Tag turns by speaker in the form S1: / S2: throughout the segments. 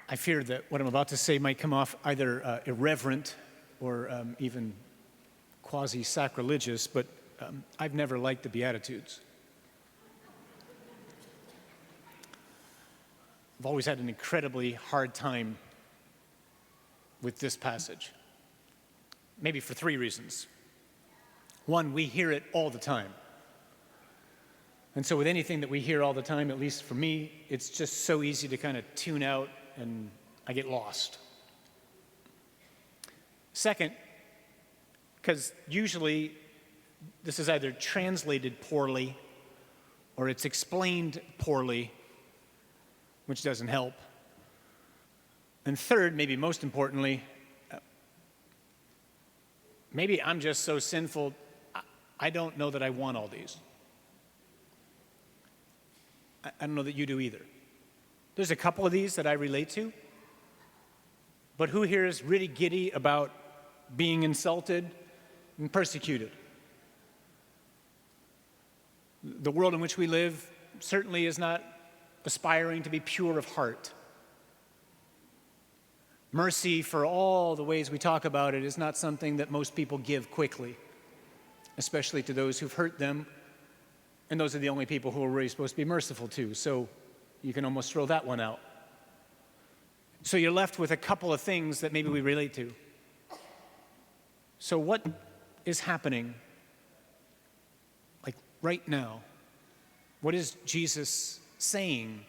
S1: I fear that what I'm about to say might come off either irreverent or even quasi-sacrilegious, but I've never liked the Beatitudes. I've always had an incredibly hard time with this passage, maybe for 3 reasons. One, we hear it all the time. And so with anything that we hear all the time, at least for me, it's just so easy to kind of tune out and I get lost. Second, because usually this is either translated poorly or it's explained poorly, which doesn't help. And third, maybe most importantly, maybe I'm just so sinful, I don't know that I want all these. I don't know that you do either. There's a couple of these that I relate to, but who here is really giddy about being insulted and persecuted? The world in which we live certainly is not aspiring to be pure of heart. Mercy, for all the ways we talk about it, is not something that most people give quickly, especially to those who've hurt them, and those are the only people who are really supposed to be merciful to, so you can almost throw that one out. So you're left with a couple of things that maybe we relate to. So what is happening, like right now? What is Jesus saying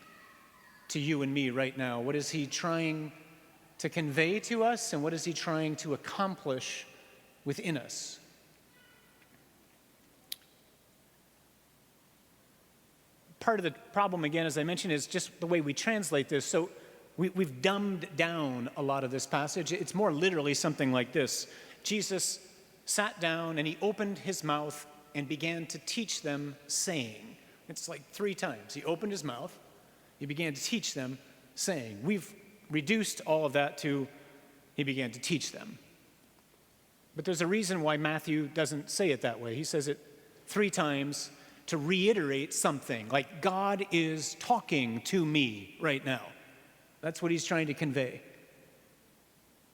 S1: to you and me right now? What is he trying to convey to us, and what is he trying to accomplish within us? Part of the problem, again, as I mentioned, is just the way we translate this. So we've dumbed down a lot of this passage. It's more literally something like this. Jesus sat down and he opened his mouth and began to teach them, saying. It's like 3 times. He opened his mouth, he began to teach them, saying. We've reduced all of that to he began to teach them. But there's a reason why Matthew doesn't say it that way. He says it 3 times to reiterate something, like God is talking to me right now. That's what he's trying to convey.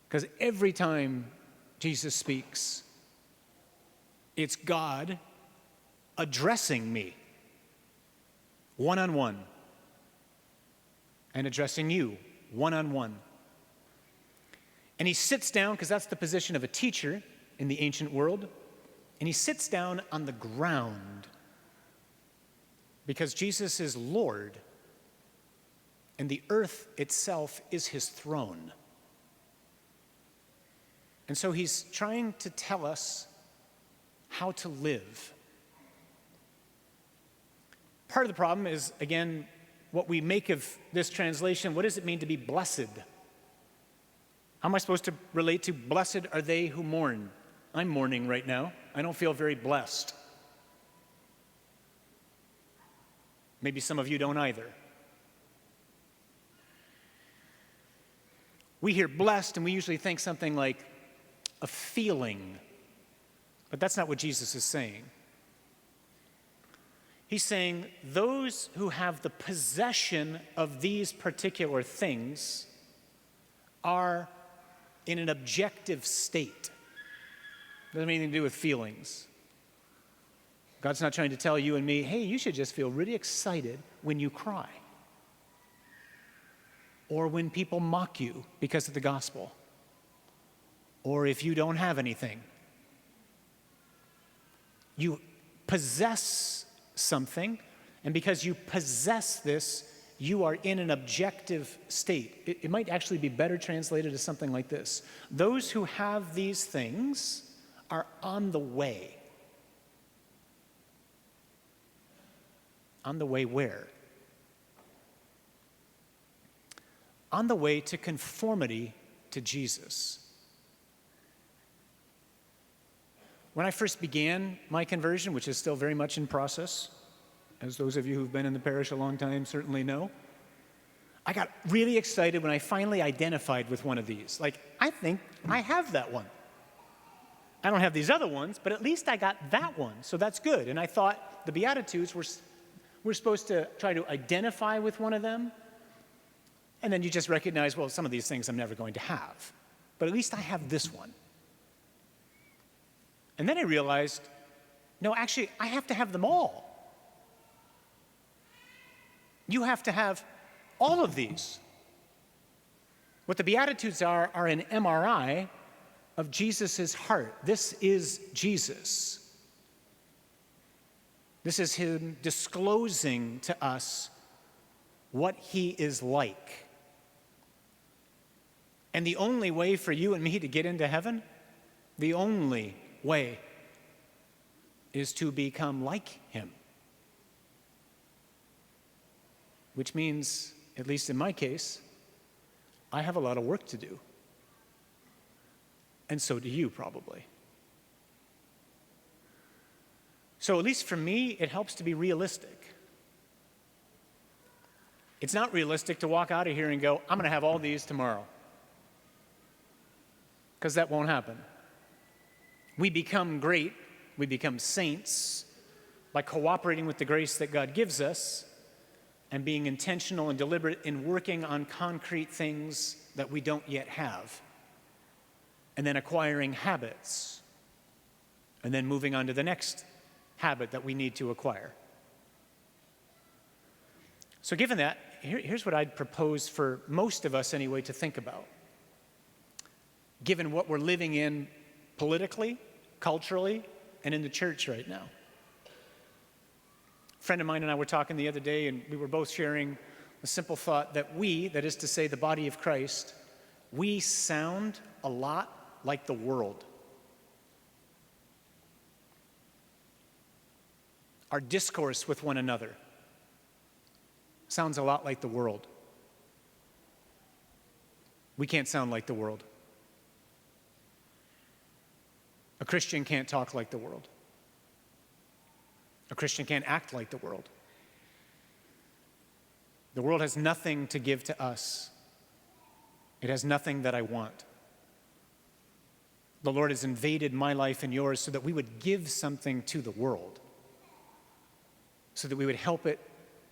S1: Because every time Jesus speaks, it's God addressing me one-on-one and addressing you one-on-one. And he sits down, because that's the position of a teacher in the ancient world, and he sits down on the ground because Jesus is Lord, and the earth itself is his throne. And so he's trying to tell us how to live. Part of the problem is, again, what we make of this translation. What does it mean to be blessed? How am I supposed to relate to blessed are they who mourn? I'm mourning right now. I don't feel very blessed. Maybe some of you don't either. We hear blessed and we usually think something like a feeling, but that's not what Jesus is saying. He's saying those who have the possession of these particular things are in an objective state. Doesn't have anything to do with feelings. God's not trying to tell you and me, hey, you should just feel really excited when you cry, or when people mock you because of the gospel, or if you don't have anything. You possess something, and because you possess this, you are in an objective state. It might actually be better translated as something like this. Those who have these things are on the way. On the way where? On the way to conformity to Jesus. When I first began my conversion, which is still very much in process, as those of you who've been in the parish a long time certainly know, I got really excited when I finally identified with one of these. Like, I think I have that one. I don't have these other ones, but at least I got that one, so that's good. And I thought the Beatitudes were supposed to try to identify with one of them And then you just recognize, well, some of these things I'm never going to have. But at least I have this one. And then I realized, no, actually, I have to have them all. You have to have all of these. What the Beatitudes are an MRI of Jesus' heart. This is Jesus. This is him disclosing to us what he is like. And the only way for you and me to get into heaven, the only way, is to become like him. Which means, at least in my case, I have a lot of work to do. And so do you, probably. So at least for me, it helps to be realistic. It's not realistic to walk out of here and go, I'm going to have all these tomorrow. Because that won't happen. We become great, we become saints by cooperating with the grace that God gives us and being intentional and deliberate in working on concrete things that we don't yet have, and then acquiring habits, and then moving on to the next habit that we need to acquire. So given that, here's what I'd propose for most of us anyway to think about. Given what we're living in politically, culturally, and in the church right now. A friend of mine and I were talking the other day, and we were both sharing the simple thought that we, that is to say the body of Christ, we sound a lot like the world. Our discourse with one another sounds a lot like the world. We can't sound like the world. A Christian can't talk like the world. A Christian can't act like the world. The world has nothing to give to us. It has nothing that I want. The Lord has invaded my life and yours so that we would give something to the world, so that we would help it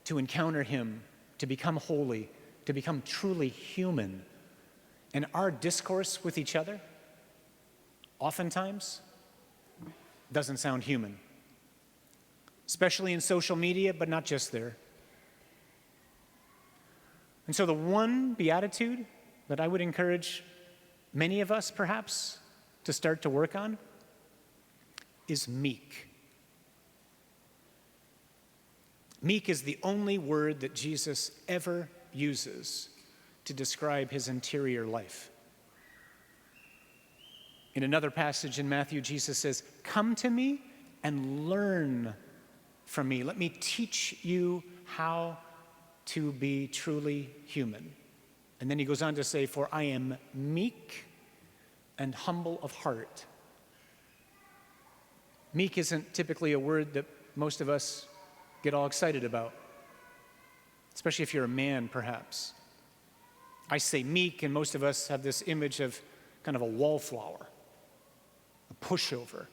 S1: to encounter him, to become holy, to become truly human. And our discourse with each other oftentimes doesn't sound human, especially in social media, but not just there. And so the one beatitude that I would encourage many of us perhaps to start to work on is meek. Meek is the only word that Jesus ever uses to describe his interior life. In another passage in Matthew, Jesus says, "Come to me and learn from me. Let me teach you how to be truly human." And then he goes on to say, "For I am meek and humble of heart." Meek isn't typically a word that most of us get all excited about, especially if you're a man, perhaps. I say meek, and most of us have this image of kind of a wallflower, a pushover,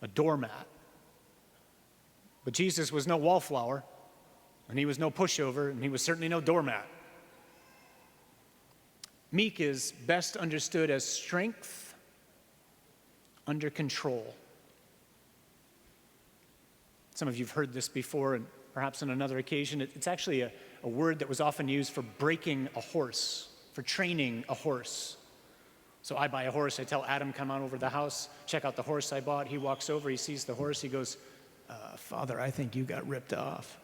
S1: a doormat. But Jesus was no wallflower, and he was no pushover, and he was certainly no doormat. Meek is best understood as strength under control. Some of you have heard this before, and perhaps on another occasion. It's actually a word that was often used for breaking a horse, for training a horse. So I buy a horse, I tell Adam, come on over to the house, check out the horse I bought. He walks over, he sees the horse, he goes, "Father, I think you got ripped off."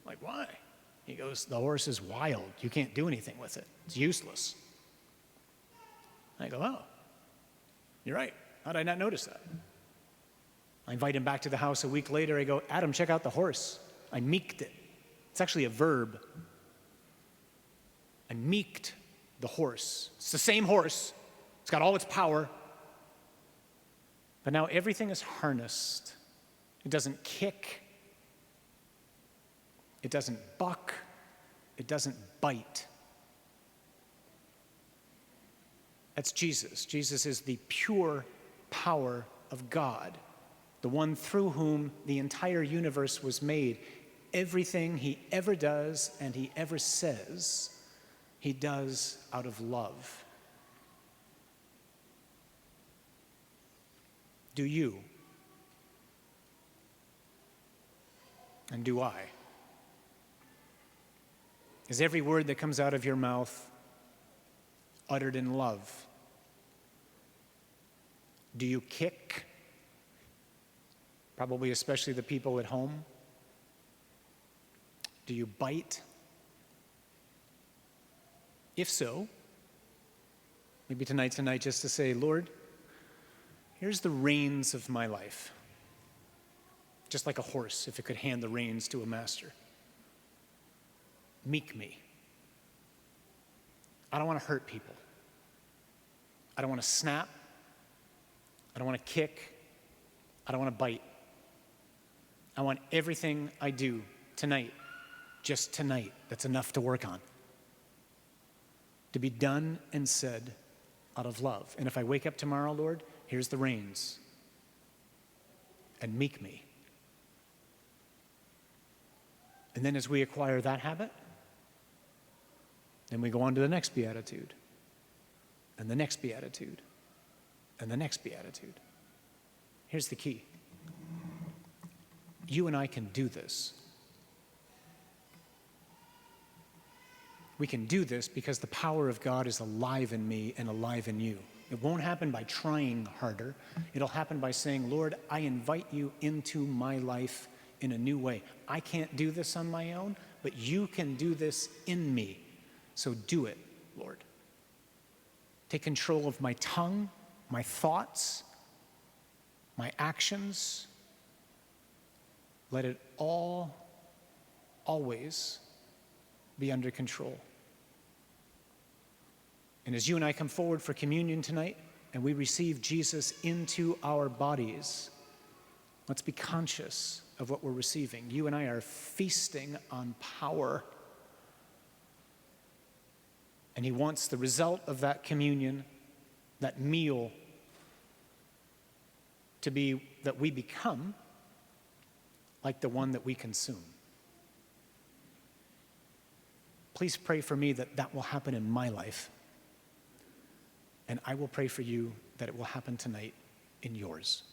S1: I'm like, "Why?" He goes, "The horse is wild. You can't do anything with it. It's useless." I go, "Oh, you're right. How did I not notice that?" I invite him back to the house a week later. I go, "Adam, check out the horse. I meeked it." It's actually a verb. I meeked the horse. It's the same horse. It's got all its power. But now everything is harnessed. It doesn't kick. It doesn't buck. It doesn't bite. That's Jesus. Jesus is the pure power of God, the one through whom the entire universe was made. everything he ever does and he ever says, he does out of love. Do you? And do I? Is every word that comes out of your mouth uttered in love? Do you kick? Probably especially the people at home. Do you bite? If so, maybe tonight's a night just to say, Lord, here's the reins of my life. Just like a horse, if it could hand the reins to a master. Meek me. I don't want to hurt people. I don't want to snap. I don't want to kick. I don't want to bite. I want everything I do tonight, just tonight, that's enough to work on, to be done and said out of love. And if I wake up tomorrow, Lord, here's the reins. And meek me. And then as we acquire that habit, then we go on to the next beatitude, and the next beatitude, and the next beatitude. Here's the key. You and I can do this. We can do this because the power of God is alive in me and alive in you. It won't happen by trying harder. It'll happen by saying, Lord, I invite you into my life in a new way. I can't do this on my own, but you can do this in me. So do it, Lord. Take control of my tongue, my thoughts, my actions. Let it all, always be under control. And as you and I come forward for communion tonight and we receive Jesus into our bodies, let's be conscious of what we're receiving. You and I are feasting on power. And he wants the result of that communion, that meal, to be that we become like the one that we consume. Please pray for me that that will happen in my life. And I will pray for you that it will happen tonight in yours.